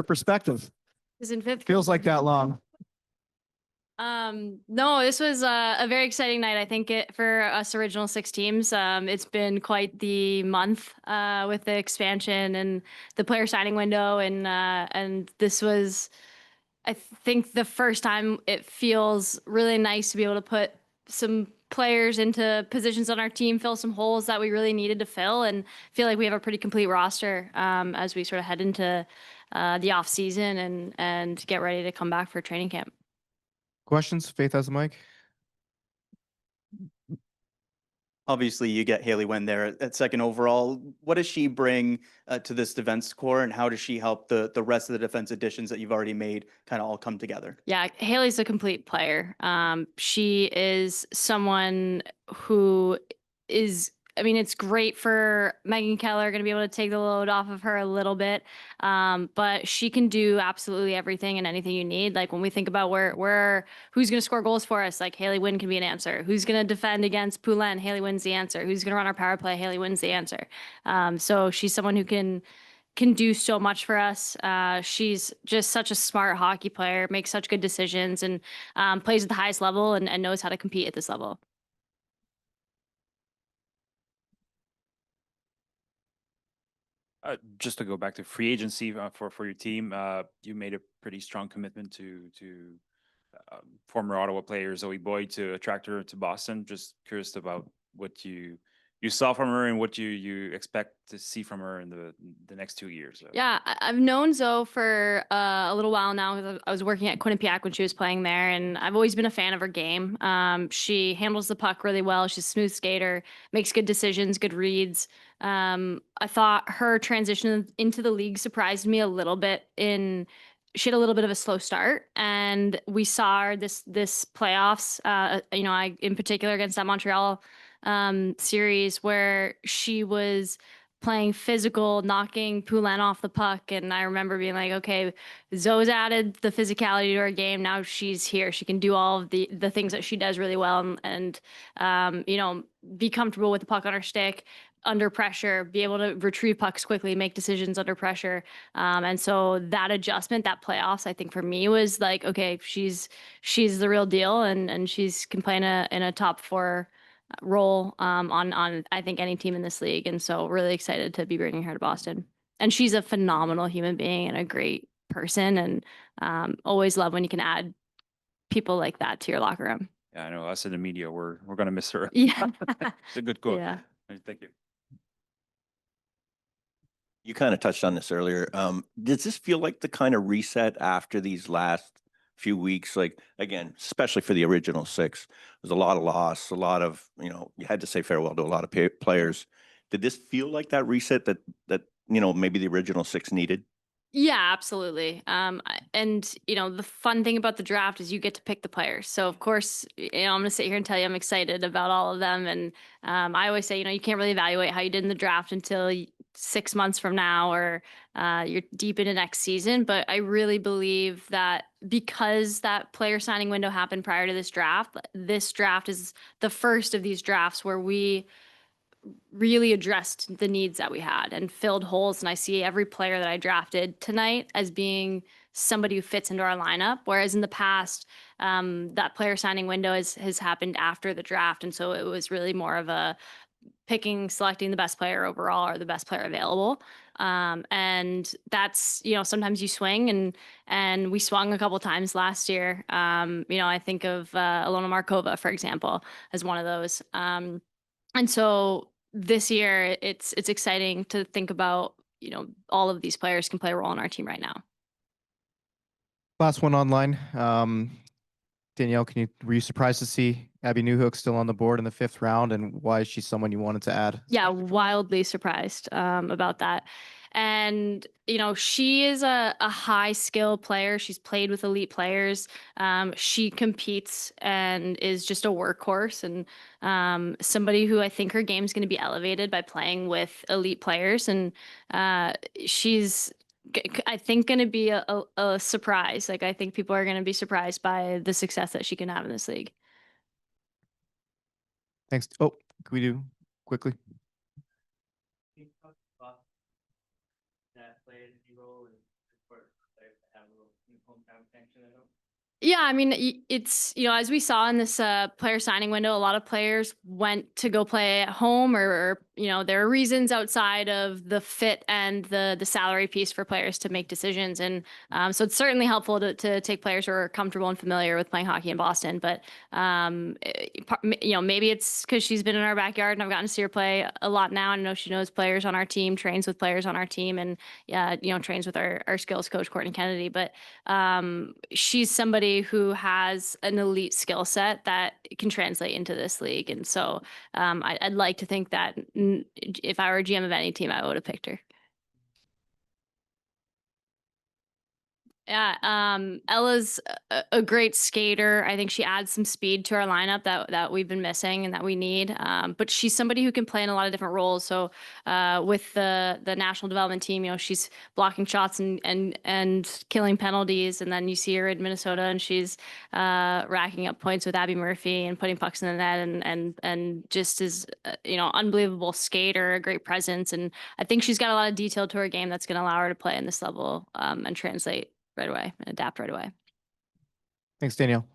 perspective. Is in fifth. Feels like that long. No, this was a very exciting night. I think for us original six teams, it's been quite the month with the expansion and the player signing window, and this was, I think, the first time it feels really nice to be able to put some players into positions on our team, fill some holes that we really needed to fill, and feel like we have a pretty complete roster as we sort of head into the off season and get ready to come back for training camp. Questions? Faith has the mic. Obviously, you get Haley Wynn there at second overall. What does she bring to this defense core, and how does she help the rest of the defense additions that you've already made kind of all come together? Yeah, Haley's a complete player. She is someone who is, I mean, it's great for Megan Keller, going to be able to take the load off of her a little bit. But she can do absolutely everything and anything you need. Like when we think about who's going to score goals for us, like Haley Wynn can be an answer. Who's going to defend against Poulin? Haley Wynn's the answer. Who's going to run our power play? Haley Wynn's the answer. So she's someone who can do so much for us. She's just such a smart hockey player, makes such good decisions, and plays at the highest level and knows how to compete at this level. Just to go back to free agency for your team, you made a pretty strong commitment to former Ottawa player Zoe Boyd to attract her to Boston. Just curious about what you saw from her and what you expect to see from her in the next 2 years. Yeah, I've known Zoe for a little while now because I was working at Winnacunnet when she was playing there, and I've always been a fan of her game. She handles the puck really well. She's a smooth skater, makes good decisions, good reads. I thought her transition into the league surprised me a little bit. She had a little bit of a slow start, and we saw her this playoffs. I in particular against that Montreal series where she was playing physical, knocking Poulin off the puck. And I remember being like, okay, Zoe's added the physicality to her game. Now she's here. She can do all of the things that she does really well and be comfortable with the puck on her stick, under pressure, be able to retrieve pucks quickly, make decisions under pressure. And so that adjustment, that playoffs, I think for me was like, okay, she's the real deal, and she's can play in a top four role on I think any team in this league. And so really excited to be bringing her to Boston. And she's a phenomenal human being and a great person, and always love when you can add people like that to your locker room. Yeah, I know us in the media, we're gonna miss her. Yeah. It's a good quote. Yeah. Thank you. You kind of touched on this earlier. Does this feel like the kind of reset after these last few weeks? Like, again, especially for the original six, there's a lot of loss, a lot of, you had to say farewell to a lot of players. Did this feel like that reset that maybe the original six needed? Yeah, absolutely. And the fun thing about the draft is you get to pick the players. So of course, I'm going to sit here and tell you I'm excited about all of them. And I always say, you can't really evaluate how you did in the draft until 6 months from now, or you're deep into next season. But I really believe that because that player signing window happened prior to this draft is the first of these drafts where we really addressed the needs that we had and filled holes. And I see every player that I drafted tonight as being somebody who fits into our lineup. Whereas in the past, that player signing window has happened after the draft. And so it was really more of a selecting the best player overall or the best player available. And that's, sometimes you swing, and we swung a couple times last year. I think of Ilona Markova, for example, as one of those. And so this year, it's exciting to think about, all of these players can play a role in our team right now. Last one online. Danielle, were you surprised to see Abby Newhook still on the board in the 5th round, and why is she someone you wanted to add? Yeah, wildly surprised about that. And, she is a high skill player. She's played with elite players. She competes and is just a workhorse, and somebody who I think her game is going to be elevated by playing with elite players. And she's, I think, going to be a surprise. Like, I think people are going to be surprised by the success that she can have in this league. Thanks. Oh, can we do quickly? Yeah, I mean, it's, as we saw in this player signing window, a lot of players went to go play at home, or there are reasons outside of the fit and the salary piece for players to make decisions. And so it's certainly helpful to take players who are comfortable and familiar with playing hockey in Boston. But, maybe it's because she's been in our backyard and I've gotten to see her play a lot now. I know she knows players on our team, trains with players on our team, and trains with our skills coach, Courtney Kennedy. But she's somebody who has an elite skill set that can translate into this league. And so I'd like to think that if I were GM of any team, I would have picked her. Yeah, Ella's a great skater. I think she adds some speed to our lineup that we've been missing and that we need. But she's somebody who can play in a lot of different roles. So with the national development team, she's blocking shots and killing penalties. And then you see her in Minnesota, and she's racking up points with Abby Murphy and putting pucks in the net, and just is unbelievable skater, a great presence. And I think she's got a lot of detail to her game that's going to allow her to play in this level and translate right away and adapt right away. Thanks, Danielle.